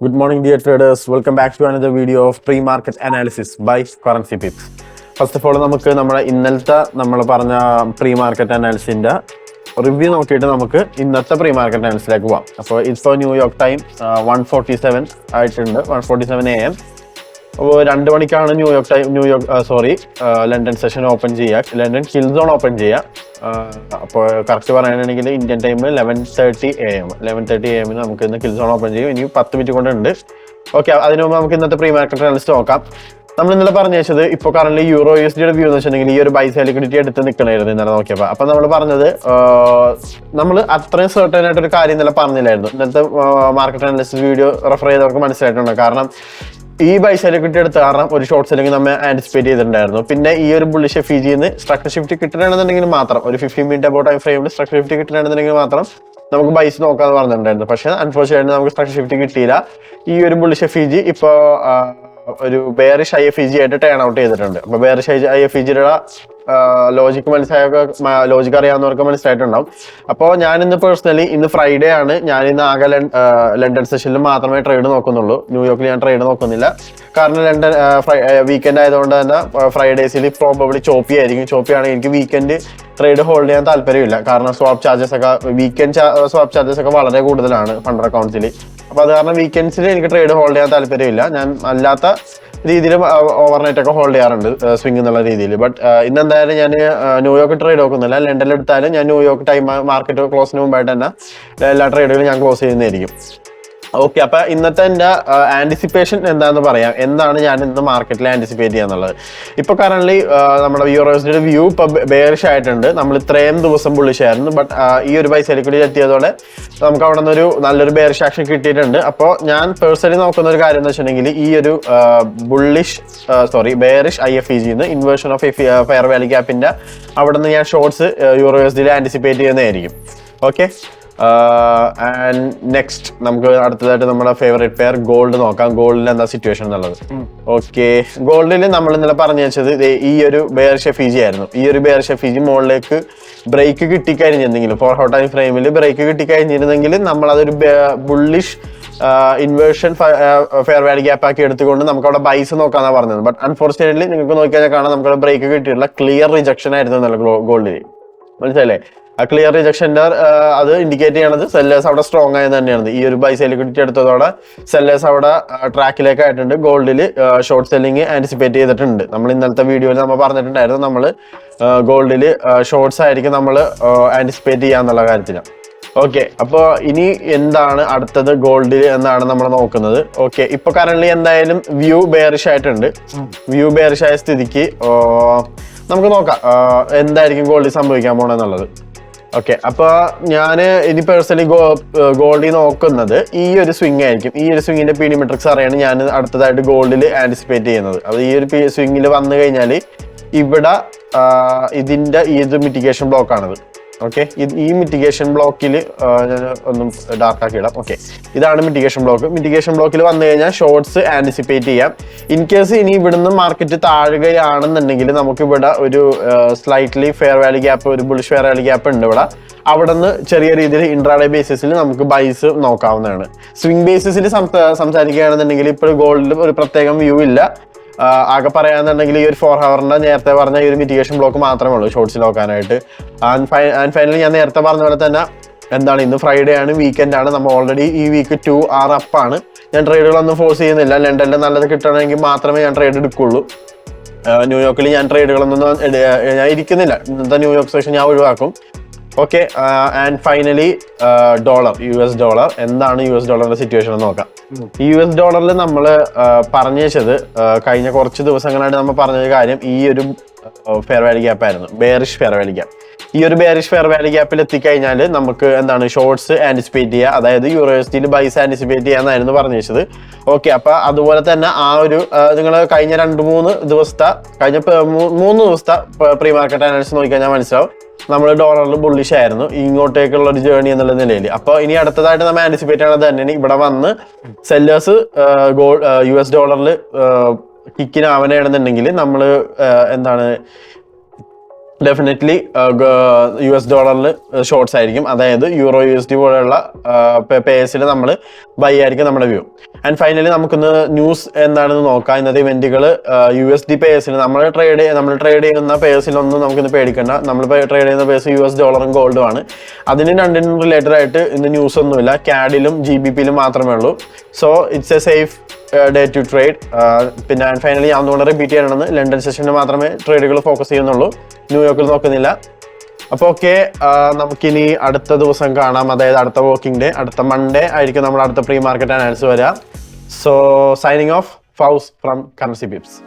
Good morning, dear traders. Welcome back to another video of pre-market analysis by Currency Pips. First of all, നമുക്ക് നമ്മുടെ ഇന്നലത്തെ നമ്മൾ പറഞ്ഞ pre-market analysis-ന്റെ review നോക്കിയിട്ട് നമുക്ക് ഇന്നത്തെ pre-market analysis-ലേക്ക് പോവാം. അപ്പോൾ ഇപ്പോൾ ന്യൂയോർക്ക് ടൈം 1:47 ആയിട്ടുണ്ട്, 1:47 AM. അപ്പോൾ 2 മണിക്കാണ് ലണ്ടൻ സെഷൻ ഓപ്പൺ ചെയ്യുക, ലണ്ടൻ ഹിൽ സോൺ ഓപ്പൺ ചെയ്യുക. അപ്പോൾ കറക്റ്റ് പറയുകയാണെങ്കിൽ ഇന്ത്യൻ ടൈം 11:30 AM 11:30 AM നമുക്ക് ഇന്ന് ഹിൽ സോൺ ഓപ്പൺ ചെയ്യും. ഇനി 10 മിനിറ്റ് കൊണ്ടുണ്ട്. ഓക്കെ, അതിനു മുമ്പ് നമുക്ക് ഇന്നത്തെ പ്രീ മാർക്കറ്റ് അനാലിസിസ് നോക്കാം. നമ്മൾ ഇന്നലെ പറഞ്ഞു വെച്ചത് ഇപ്പോൾ കറന്റ് യൂറോ USD വ്യൂ എന്ന് വെച്ചിട്ടുണ്ടെങ്കിൽ ഈ ഒരു ബൈ സൈഡ് ലിക്വിഡിറ്റി എടുത്ത് നിൽക്കണമായിരുന്നു ഇന്നലെ നോക്കിയപ്പോൾ. അപ്പോൾ നമ്മൾ പറഞ്ഞത് നമ്മൾ അത്രയും സെർട്ടൻ ആയിട്ടൊരു കാര്യം ഇന്നലെ പറഞ്ഞില്ലായിരുന്നു. ഇന്നത്തെ മാർക്കറ്റ് അനാലിസിസ് വീഡിയോ റെഫർ ചെയ്തവർക്ക് മനസ്സിലായിട്ടുണ്ട്. കാരണം ഈ ബൈ സൈഡ് ലിക്വിഡിറ്റി എടുത്ത കാരണം ഒരു ഷോർട്ട് സെല്ലിംഗ് നമ്മൾ ആന്റിസിപ്പേറ്റ് ചെയ്തിട്ടുണ്ടായിരുന്നു. പിന്നെ ഈ ഒരു ബുള്ളിഷ് FEGന്ന് സ്ട്രക്ചർ ഷിഫ്റ്റ് കിട്ടണമെന്നുണ്ടെങ്കിൽ മാത്രം ഒരു 15 മിനിറ്റ് അബൌട്ട് ടൈം ഫ്രെയിമിൽ സ്ട്രക്ചർ ഷിഫ്റ്റ് കിട്ടണമെന്നുണ്ടെങ്കിൽ മാത്രം നമുക്ക് ബൈസ് നോക്കാന്ന് പറഞ്ഞിട്ടുണ്ടായിരുന്നു. പക്ഷേ അൺഫോർച്യുനേറ്റ്ലി നമുക്ക് സ്ട്രക്ചർ ഷിഫ്റ്റ് കിട്ടിയില്ല. ഈ ഒരു ബുള്ളിഷ് FEG ഇപ്പോൾ ഒരു ബെയറിഷ് IFEG ആയിട്ട് ടേൺ ഔട്ട് ചെയ്തിട്ടുണ്ട്. അപ്പോൾ ബെയറിഷ് IFEGയുടെ ലോജിക് അറിയാവുന്നവർക്ക് മനസ്സിലായിട്ടുണ്ടാവും. അപ്പോൾ ഞാനിന്ന് പേഴ്സണലി ഇന്ന് ഫ്രൈഡേ ആണ്, ഞാനിന്ന് ആകെ ലണ്ടൻ സെഷനിൽ മാത്രമേ ട്രേഡ് നോക്കുന്നുള്ളൂ. ന്യൂയോർക്കിൽ ഞാൻ ട്രേഡ് നോക്കുന്നില്ല. കാരണം ലണ്ടൻ വീക്കെൻഡ് ആയതുകൊണ്ട് തന്നെ ഫ്രൈഡേസിൽ പ്രോബബ്ലി ചോപ്പി ആയിരിക്കും. ചോപ്പി ആണെങ്കിൽ എനിക്ക് വീക്കെൻഡ് ട്രേഡ് ഹോൾഡ് ചെയ്യാൻ താല്പര്യമില്ല. കാരണം സ്വാപ്പ് ചാർജസ് ഒക്കെ വീക്കെൻഡ് സ്വാപ്പ് ചാർജസ് ഒക്കെ വളരെ കൂടുതലാണ് ഫണ്ടർ അക്കൗണ്ട്സിൽ. അപ്പോൾ അത് കാരണം വീക്കെൻഡ്സിൽ എനിക്ക് ട്രേഡ് ഹോൾഡ് ചെയ്യാൻ താല്പര്യമില്ല. ഞാൻ അല്ലാത്ത രീതിയിൽ ഓവർനൈറ്റ് ഒക്കെ ഹോൾഡ് ചെയ്യാറുണ്ട് സ്വിംഗ് എന്നുള്ള രീതിയിൽ. ബട്ട് ഇന്നെന്തായാലും ഞാൻ ന്യൂയോർക്ക് ട്രേഡ് നോക്കുന്നില്ല. ലണ്ടനിൽ എടുത്താലും ഞാൻ ന്യൂയോർക്ക് ടൈം മാർക്കറ്റ് ക്ലോസിന് മുമ്പായിട്ട് തന്നെ എല്ലാ ട്രേഡുകളും ഞാൻ ക്ലോസ് ചെയ്യുന്നതായിരിക്കും. ഓക്കെ, അപ്പൊ ഇന്നത്തെ എൻ്റെ ആന്റിസിപ്പേഷൻ എന്താന്ന് പറയാം. എന്താണ് ഞാൻ ഇന്ന് മാർക്കറ്റിൽ ആന്റിസിപ്പേറ്റ് ചെയ്യാന്നുള്ളത്. ഇപ്പൊ കറന്റ് നമ്മുടെ യൂറോസിന്റെ വ്യൂ ഇപ്പൊ ബെയറിഷ് ആയിട്ടുണ്ട്. നമ്മൾ ഇത്രയും ദിവസം ബുള്ളിഷ് ആയിരുന്നു. ബട്ട് ഈ ഒരു പൈസ കൂടി എത്തിയതോടെ നമുക്ക് അവിടെ നിന്നൊരു നല്ലൊരു ബെയറിഷ് ആക്ഷൻ കിട്ടിയിട്ടുണ്ട്. അപ്പോൾ ഞാൻ പേഴ്സണലി നോക്കുന്ന ഒരു കാര്യം എന്ന് വെച്ചിട്ടുണ്ടെങ്കിൽ ഈ ഒരു ബെയറിഷ് IFEGന്ന് ഇൻവേർഷൻ ഓഫ് ഫെയർ വാല്യൂ ഗ്യാപ്പിന്റെ അവിടെ നിന്ന് ഞാൻ ഷോർട്സ് യൂറോസിൽ ആന്റിസിപ്പേറ്റ് ചെയ്യുന്നതായിരിക്കും. ഓക്കെ, ആൻഡ് നെക്സ്റ്റ് നമുക്ക് അടുത്തതായിട്ട് നമ്മുടെ ഫേവറേറ്റ് പെയർ ഗോൾഡ് നോക്കാം. ഗോൾഡിൽ എന്താ സിറ്റുവേഷൻ എന്നുള്ളത്. ഓക്കെ, ഗോൾഡിൽ നമ്മൾ ഇന്നലെ പറഞ്ഞു വെച്ചത് ഈ ഒരു ബെയറിഷ് FEG ആയിരുന്നു. ഈ ഒരു ബെയറിഷ് FEG മുകളിലേക്ക് ബ്രേക്ക് കിട്ടിക്കഴിഞ്ഞിരുന്നെങ്കിൽ 4 ഹവർ ടൈം ഫ്രെയിമിൽ ബ്രേക്ക് കിട്ടിക്കഴിഞ്ഞിരുന്നെങ്കിൽ നമ്മളതൊരു bullish inversion fair value gap ആക്കി എടുത്തുകൊണ്ട് നമുക്ക് അവിടെ ബൈസ് നോക്കാന്നാണ് പറഞ്ഞത്. ബട്ട് അൺഫോർച്ചുനേറ്റ്ലി നിങ്ങൾക്ക് നോക്കിയാൽ കാണാം നമുക്കവിടെ ബ്രേക്ക് കിട്ടിയിട്ടുള്ള ക്ലിയർ റിജക്ഷൻ ആയിരുന്നു എന്നല്ല ഗോൾഡിൽ. മനസ്സിലല്ലേ? ആ ക്ലിയർ റിജക്ഷൻ്റെ അത് ഇൻഡിക്കേറ്റ് ചെയ്യണത് സെല്ലേഴ്സ് അവിടെ സ്ട്രോങ് ആയത് തന്നെയാണ്. ഈ ഒരു ബൈ സൈഡ് ലിക്വിഡിറ്റി എടുത്തതോടെ സെല്ലേഴ്സ് അവിടെ ട്രാക്കിലേക്ക് ആയിട്ടുണ്ട്. ഗോൾഡിൽ ഷോർട്ട് സെല്ലിംഗ് ആന്റിസിപ്പേറ്റ് ചെയ്തിട്ടുണ്ട്. നമ്മൾ ഇന്നലത്തെ വീഡിയോയിൽ നമ്മൾ പറഞ്ഞിട്ടുണ്ടായിരുന്നു നമ്മൾ ഗോൾഡിൽ ഷോർട്ട്സ് ആയിരിക്കും നമ്മൾ ആന്റിസിപ്പേറ്റ് ചെയ്യാന്നുള്ള കാര്യത്തിലാണ്. ഓക്കെ, അപ്പോൾ ഇനി എന്താണ് അടുത്തത് ഗോൾഡിൽ എന്നാണ് നമ്മൾ നോക്കുന്നത്. ഓക്കെ, ഇപ്പൊ കറന്റ് എന്തായാലും വ്യൂ ബെയറിഷ് ആയിട്ടുണ്ട്. വ്യൂ ബെയറിഷ് ആയ സ്ഥിതിക്ക് നമുക്ക് നോക്കാം എന്തായിരിക്കും ഗോൾഡിൽ സംഭവിക്കാൻ പോണെന്നുള്ളത്. ഓക്കെ, അപ്പോൾ ഞാൻ ഇനി പേഴ്സണലി ഗോൾഡിൽ നോക്കുന്നത് ഈ ഒരു സ്വിംഗ് ആയിരിക്കും. ഈ ഒരു സ്വിങ്ങിന്റെ PD മെട്രിക്സ് അറിയാണ് ഞാൻ അടുത്തതായിട്ട് ഗോൾഡിൽ ആന്റിസിപ്പേറ്റ് ചെയ്യുന്നത്. അത് ഈ ഒരു സ്വിങ്ങിൽ വന്നു കഴിഞ്ഞാൽ ഇവിടെ ഇതിന്റെ ഇത് മിറ്റിഗേഷൻ ബ്ലോക്കാണിത്. ഓക്കെ, ഈ മിറ്റിഗേഷൻ ബ്ലോക്കിൽ ഞാൻ ഒന്നും ഡാർക്ക് ആക്കി ഇടാം. ഓക്കെ, ഇതാണ് മിറ്റിഗേഷൻ ബ്ലോക്ക്. മിറ്റിഗേഷൻ ബ്ലോക്കിൽ വന്നു കഴിഞ്ഞാൽ ഷോർട്സ് ആന്റിസിപ്പേറ്റ് ചെയ്യാം. ഇൻ കേസ് ഇനി ഇവിടുന്ന് മാർക്കറ്റ് താഴുകയാണെന്നുണ്ടെങ്കിൽ നമുക്ക് ഇവിടെ ഒരു സ്ലൈറ്റ്ലി ഫെയർ വാല്യൂ ഗ്യാപ്പ്, ഒരു ബുള്ളിഷ് ഫെയർ വാല്യൂ ഗ്യാപ്പ് ഉണ്ട് ഇവിടെ. അവിടെ നിന്ന് ചെറിയ രീതിയിൽ ഇൻട്രാഡേ ബേസിസിൽ നമുക്ക് ബൈസ് നോക്കാവുന്നതാണ്. സ്വിംഗ് ബേസിസിൽ സംസാരിക്കുകയാണെന്നുണ്ടെങ്കിൽ ഇപ്പോൾ ഗോൾഡിൽ ഒരു പ്രത്യേകം വ്യൂ ഇല്ല. ആകെ പറയാന്നുണ്ടെങ്കിൽ ഈ ഒരു 4 ഹവറിന്റെ നേരത്തെ പറഞ്ഞ ഈ ഒരു മിറ്റിഗേഷൻ ബ്ലോക്ക് മാത്രമേ ഉള്ളൂ ഷോർട്സ് നോക്കാനായിട്ട്. ആൻഡ് ഫൈനലി ഞാൻ നേരത്തെ പറഞ്ഞ പോലെ തന്നെ എന്താണ് ഇന്ന് ഫ്രൈഡേ ആണ്, വീക്കെൻഡ് ആണ്. നമ്മൾ ഓൾറെഡി ഈ വീക്ക് 2 hour അപ്പാണ്. ഞാൻ ട്രേഡുകളൊന്നും ഫോഴ്സ് ചെയ്യുന്നില്ല. ലണ്ടനിൽ നല്ലത് കിട്ടണമെങ്കിൽ മാത്രമേ ഞാൻ ട്രേഡ് എടുക്കുള്ളൂ. ന്യൂയോർക്കിൽ ഞാൻ ട്രേഡുകളൊന്നും ഞാൻ ഇരിക്കുന്നില്ല. ഇന്നത്തെ ന്യൂയോർക്ക് സെഷൻ ഞാൻ ഒഴിവാക്കും. Okay, and finally dollar, US dollar. എന്താണ് US ഡോളറിന്റെ സിറ്റുവേഷൻ എന്ന് നോക്കാം. US ഡോളറിൽ നമ്മൾ പറഞ്ഞു വെച്ചത് കഴിഞ്ഞ കുറച്ച് ദിവസങ്ങളായിട്ട് നമ്മൾ പറഞ്ഞൊരു കാര്യം ഈ ഒരു ഫെയർ വാല്യൂ ഗ്യാപ്പ് ആയിരുന്നു, ബെയറിഷ് ഫെയർ വാല്യൂ ഗ്യാപ്പ്. ഈ ഒരു ബെയറിഷ് ഫെയർ വാല്യൂ ഗ്യാപ്പിൽ എത്തിക്കഴിഞ്ഞാൽ നമുക്ക് എന്താണ് ഷോർട്സ് ആന്റിസിപ്പേറ്റ് ചെയ്യുക, അതായത് യൂറോസിറ്റിയിൽ ബൈസ് ആന്റിസിപ്പേറ്റ് ചെയ്യാന്നായിരുന്നു പറഞ്ഞു വെച്ചത്. ഓക്കെ, അപ്പൊ അതുപോലെ തന്നെ ആ ഒരു നിങ്ങൾ കഴിഞ്ഞ 2-3 ദിവസത്തെ 3 ദിവസത്തെ പ്രീ മാർക്കറ്റ് അനാലിസിസ് നോക്കിക്കഴിഞ്ഞാൽ മനസ്സിലാവും നമ്മൾ ഡോളറിൽ ബുള്ളിഷ് ആയിരുന്നു ഇങ്ങോട്ടേക്കുള്ള ഒരു ജേർണി എന്നുള്ള നിലയിൽ. അപ്പോൾ ഇനി അടുത്തതായിട്ട് നമ്മൾ ആന്റിസിപ്പേറ്റ് ചെയ്യണത് തന്നെയാണ് ഇവിടെ വന്ന് സെല്ലേഴ്സ് US ഡോളറിൽ കിക്കിനാവണമെന്നുണ്ടെങ്കിൽ നമ്മൾ എന്താണ് ഡെഫിനറ്റ്ലി US ഡോളറിൽ ഷോർട്സ് ആയിരിക്കും, അതായത് യൂറോ USD പോലെയുള്ള പേഴ്സിൽ നമ്മൾ ബൈ ആയിരിക്കും നമ്മുടെ വ്യൂ. ആൻഡ് ഫൈനലി നമുക്കൊന്ന് ന്യൂസ് എന്താണെന്ന് നോക്കാം. ഇന്നത്തെ ഇവന്റുകൾ USD പേഴ്സിൽ നമ്മൾ ട്രേഡ് ചെയ്യുന്ന പേഴ്സിലൊന്നും നമുക്കിന്ന് പേടിക്കണ്ട. നമ്മൾ ട്രേഡ് ചെയ്യുന്ന പേഴ്സ് US ഡോളറും ഗോൾഡും ആണ്. രണ്ടിനും റിലേറ്റഡ് ആയിട്ട് ഇന്ന് ന്യൂസ് ഒന്നുമില്ല. CAD-ലും GBP-ലും മാത്രമേ ഉള്ളൂ. So it's a safe day to trade. പിന്നെ ഫൈനലി ഞാൻ ഒന്നുകൂടെ റിപ്പീറ്റ് ചെയ്യണമെന്ന്, ലണ്ടൻ സെഷനിൽ മാത്രമേ ട്രേഡുകൾ ഫോക്കസ് ചെയ്യുന്നുള്ളൂ, ന്യൂയോർക്കിൽ നോക്കുന്നില്ല. അപ്പോൾ ഓക്കെ, നമുക്കിനി അടുത്ത ദിവസം കാണാം. അതായത് അടുത്ത വർക്കിംഗ് ഡേ, അടുത്ത മൺഡേ ആയിരിക്കും നമ്മൾ അടുത്ത പ്രീ മാർക്കറ്റ് അനാലിസിസ് വരിക. So signing off, ഫൗസ് from currency pips.